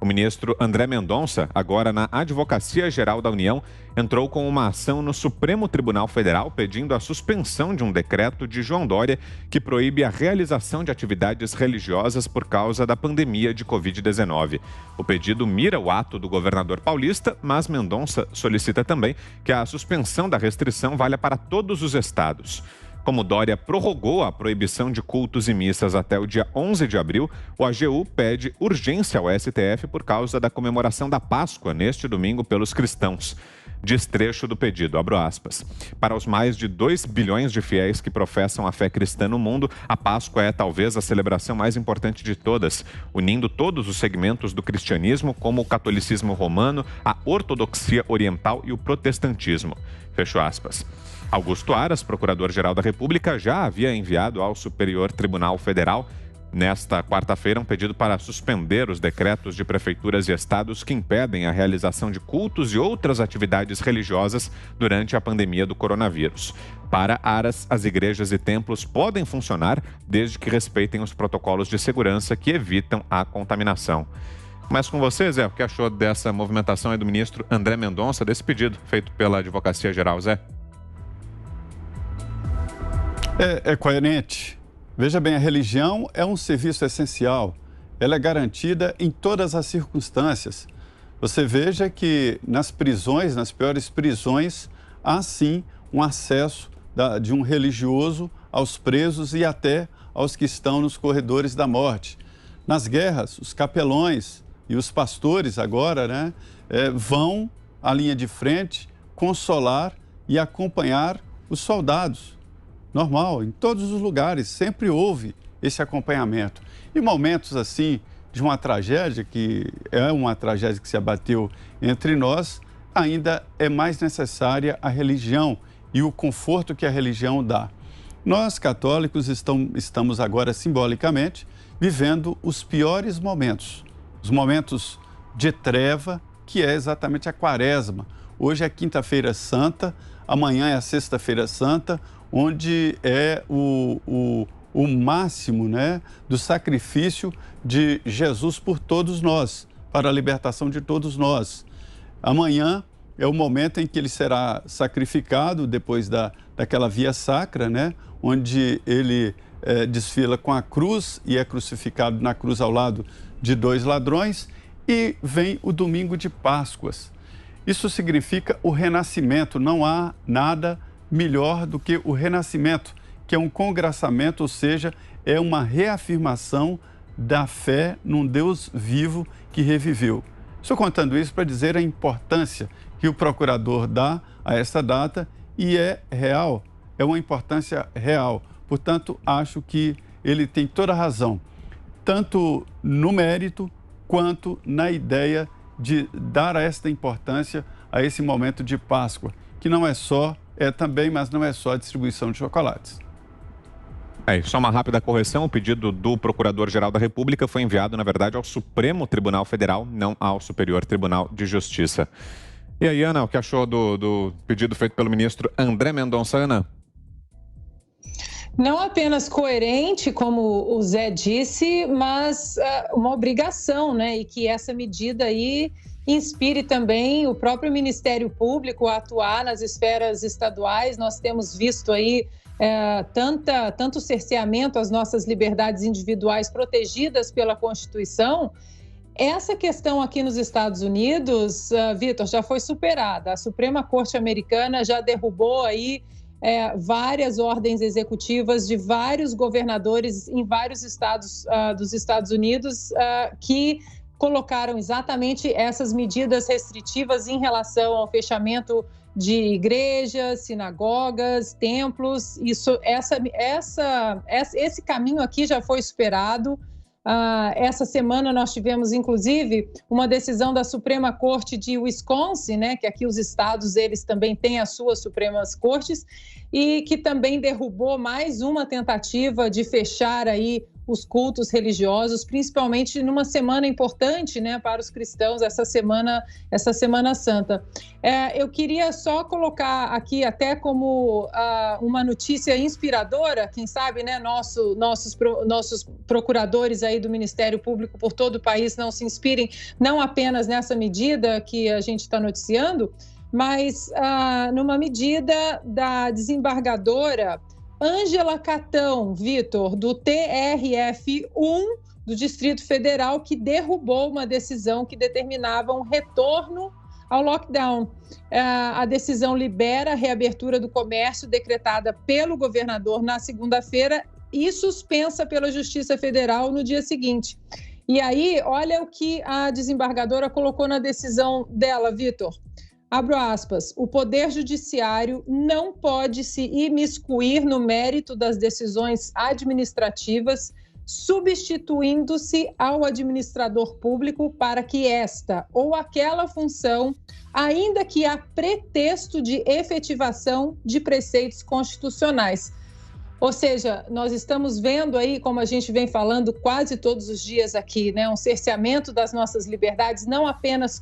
ministro André Mendonça, agora na Advocacia Geral da União, entrou com uma ação no Supremo Tribunal Federal pedindo a suspensão de um decreto de João Dória que proíbe a realização de atividades religiosas por causa da pandemia de Covid-19. O pedido mira o ato do governador paulista, mas Mendonça solicita também que a suspensão da restrição valha para todos os estados. Como Dória prorrogou a proibição de cultos e missas até o dia 11 de abril, o AGU pede urgência ao STF por causa da comemoração da Páscoa neste domingo pelos cristãos. Diz trecho do pedido, abro aspas. Para os mais de 2 bilhões de fiéis que professam a fé cristã no mundo, a Páscoa é talvez a celebração mais importante de todas, unindo todos os segmentos do cristianismo, como o catolicismo romano, a ortodoxia oriental e o protestantismo. Fecho aspas. Augusto Aras, procurador-geral da República, já havia enviado ao Superior Tribunal Federal, nesta quarta-feira, um pedido para suspender os decretos de prefeituras e estados que impedem a realização de cultos e outras atividades religiosas durante a pandemia do coronavírus. Para Aras, as igrejas e templos podem funcionar desde que respeitem os protocolos de segurança que evitam a contaminação. Mas com você, Zé, o que achou dessa movimentação aí do ministro André Mendonça, desse pedido feito pela Advocacia Geral, Zé? É coerente. Veja bem, a religião é um serviço essencial. Ela é garantida em todas as circunstâncias. Você veja que nas prisões, nas piores prisões, há sim um acesso de um religioso aos presos e até aos que estão nos corredores da morte. Nas guerras, os capelões e os pastores agora, vão à linha de frente consolar e acompanhar os soldados. Normal, em todos os lugares, sempre houve esse acompanhamento. Em momentos assim, de uma tragédia, que é uma tragédia que se abateu entre nós, ainda é mais necessária a religião e o conforto que a religião dá. Nós, católicos, estamos agora, simbolicamente, vivendo os piores momentos. Os momentos de treva, que é exatamente a Quaresma. Hoje é Quinta-feira Santa, amanhã é a Sexta-feira Santa, onde é o máximo do sacrifício de Jesus por todos nós, para a libertação de todos nós. Amanhã é o momento em que ele será sacrificado, depois daquela via sacra, onde ele desfila com a cruz e é crucificado na cruz ao lado de 2 ladrões, e vem o domingo de Páscoas. Isso significa o renascimento, não há nada melhor do que o renascimento, que é um congraçamento, ou seja, é uma reafirmação da fé num Deus vivo que reviveu. Estou contando isso para dizer a importância que o procurador dá a essa data, e é real, é uma importância real. Portanto, acho que ele tem toda a razão, tanto no mérito quanto na ideia de dar esta importância a esse momento de Páscoa, que não é só, também, mas não é só a distribuição de chocolates. Só uma rápida correção, o pedido do Procurador-Geral da República foi enviado, na verdade, ao Supremo Tribunal Federal, não ao Superior Tribunal de Justiça. E aí, Ana, o que achou do pedido feito pelo ministro André Mendonça, Ana? Não apenas coerente, como o Zé disse, mas uma obrigação, e que essa medida aí inspire também o próprio Ministério Público a atuar nas esferas estaduais. Nós temos visto aí tanto cerceamento às nossas liberdades individuais protegidas pela Constituição. Essa questão aqui nos Estados Unidos, Vitor, já foi superada. A Suprema Corte Americana já derrubou aí várias ordens executivas de vários governadores em vários estados dos Estados Unidos que colocaram exatamente essas medidas restritivas em relação ao fechamento de igrejas, sinagogas, templos. Esse caminho aqui já foi superado. Essa semana nós tivemos, inclusive, uma decisão da Suprema Corte de Wisconsin, que aqui os estados, eles também têm as suas Supremas Cortes, e que também derrubou mais uma tentativa de fechar aí os cultos religiosos, principalmente numa semana importante, né, para os cristãos, essa Semana Santa. Eu queria só colocar aqui até como uma notícia inspiradora, quem sabe, né, nossos procuradores aí do Ministério Público por todo o país não se inspirem, não apenas nessa medida que a gente está noticiando, mas numa medida da desembargadora Ângela Catão, Vitor, do TRF1 do Distrito Federal, que derrubou uma decisão que determinava um retorno ao lockdown. A decisão libera a reabertura do comércio decretada pelo governador na segunda-feira e suspensa pela Justiça Federal no dia seguinte. E aí, olha o que a desembargadora colocou na decisão dela, Vitor. Abro aspas, o Poder Judiciário não pode se imiscuir no mérito das decisões administrativas, substituindo-se ao administrador público para que esta ou aquela função, ainda que a pretexto de efetivação de preceitos constitucionais. Ou seja, nós estamos vendo aí, como a gente vem falando quase todos os dias aqui, né, um cerceamento das nossas liberdades, não apenas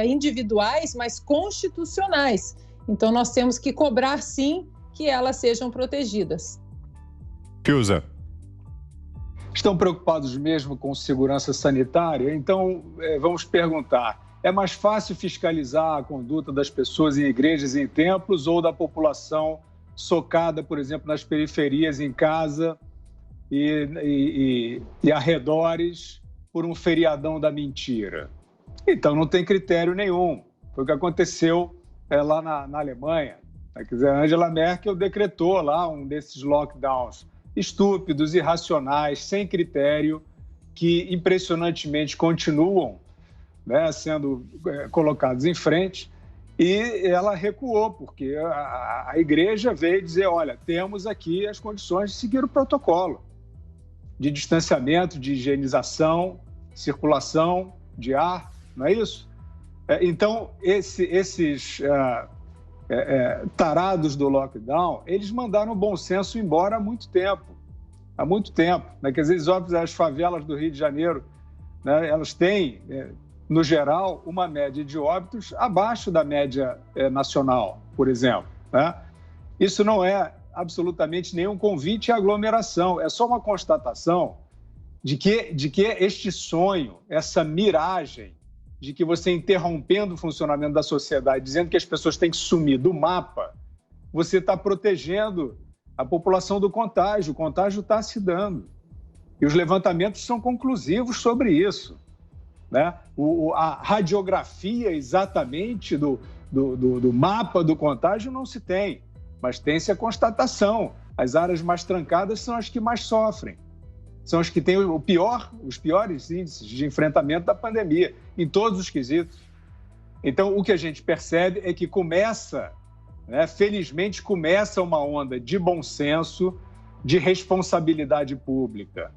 individuais, mas constitucionais. Então, nós temos que cobrar, sim, que elas sejam protegidas. Fiuza. Estão preocupados mesmo com segurança sanitária? Então, vamos perguntar, é mais fácil fiscalizar a conduta das pessoas em igrejas e em templos ou da população socada, por exemplo, nas periferias, em casa e arredores por um feriadão da mentira? Então, não tem critério nenhum. Foi o que aconteceu lá na Alemanha. Quer dizer, a Angela Merkel decretou lá um desses lockdowns estúpidos, irracionais, sem critério, que impressionantemente continuam, né, sendo colocados em frente. E ela recuou, porque a igreja veio dizer, olha, temos aqui as condições de seguir o protocolo de distanciamento, de higienização, circulação de ar, não é isso? Então, esses tarados do lockdown, eles mandaram o bom senso embora há muito tempo. Né? Quer dizer, as favelas do Rio de Janeiro, né, elas têm... no geral, uma média de óbitos abaixo da média nacional, por exemplo. Né? Isso não é absolutamente nenhum convite à aglomeração, é só uma constatação de que este sonho, essa miragem de que você interrompendo o funcionamento da sociedade, dizendo que as pessoas têm que sumir do mapa, você está protegendo a população do contágio. O contágio está se dando. E os levantamentos são conclusivos sobre isso. Né? A radiografia exatamente do mapa do contágio não se tem, mas tem-se a constatação. As áreas mais trancadas são as que mais sofrem, são as que têm os piores índices de enfrentamento da pandemia, em todos os quesitos. Então, o que a gente percebe é que felizmente começa uma onda de bom senso, de responsabilidade pública,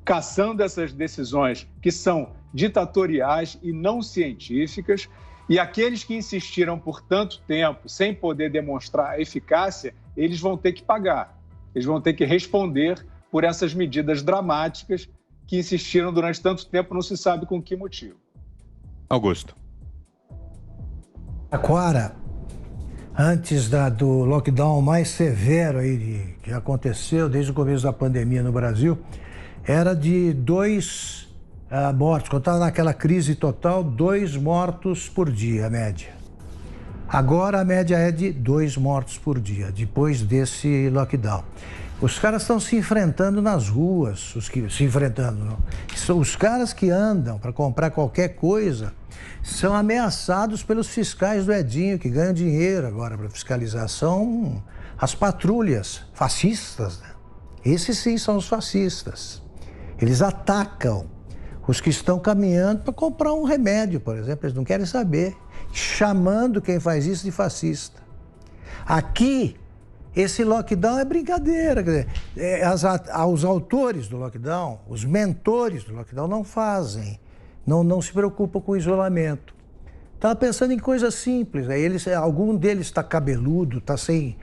caçando essas decisões que são ditatoriais e não científicas, e aqueles que insistiram por tanto tempo sem poder demonstrar a eficácia, eles vão ter que pagar, eles vão ter que responder por essas medidas dramáticas que insistiram durante tanto tempo, não se sabe com que motivo. Augusto. Agora, antes do lockdown mais severo aí que aconteceu desde o começo da pandemia no Brasil, era de 2 mortos. Quando estava naquela crise total, 2 mortos por dia, a média. Agora a média é de 2 mortos por dia, depois desse lockdown. Os caras estão se enfrentando nas ruas, os caras que andam para comprar qualquer coisa são ameaçados pelos fiscais do Edinho, que ganham dinheiro agora para fiscalizar. São as patrulhas fascistas, né? Esses sim são os fascistas. Eles atacam os que estão caminhando para comprar um remédio, por exemplo. Eles não querem saber, chamando quem faz isso de fascista. Aqui, esse lockdown é brincadeira. Quer dizer, os autores do lockdown, os mentores do lockdown não fazem, não se preocupam com o isolamento. Estava pensando em coisas simples. Aí algum deles está cabeludo, está sem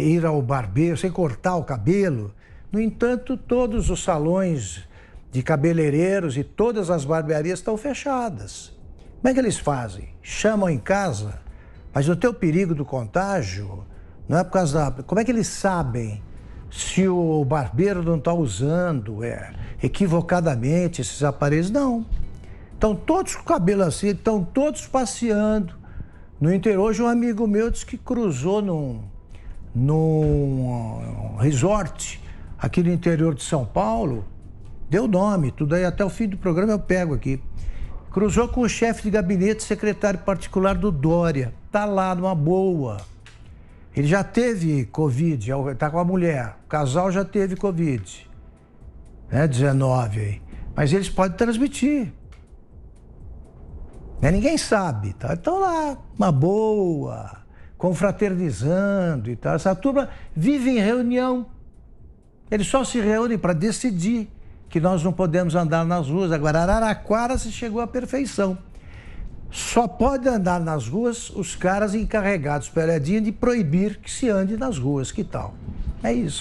ir ao barbeiro, sem cortar o cabelo, No entanto, todos os salões de cabeleireiros e todas as barbearias estão fechadas. Como é que eles fazem? Chamam em casa, mas o teu perigo do contágio não é por causa da... Como é que eles sabem se o barbeiro não está usando equivocadamente esses aparelhos? Não. Estão todos com o cabelo assim, estão todos passeando. No interior, hoje um amigo meu disse que cruzou num resort aqui no interior de São Paulo, deu nome, tudo aí, até o fim do programa eu pego aqui. Cruzou com o chefe de gabinete, secretário particular do Dória. Tá lá numa boa. Ele já teve Covid, tá com a mulher. O casal já teve Covid. 19 aí. Mas eles podem transmitir. Ninguém sabe, tá? Estão lá, uma boa, confraternizando e tal. Essa turma vive em reunião. Eles só se reúnem para decidir que nós não podemos andar nas ruas. Agora, Araraquara se chegou à perfeição. Só pode andar nas ruas os caras encarregados pela Edinha de proibir que se ande nas ruas. Que tal? É isso.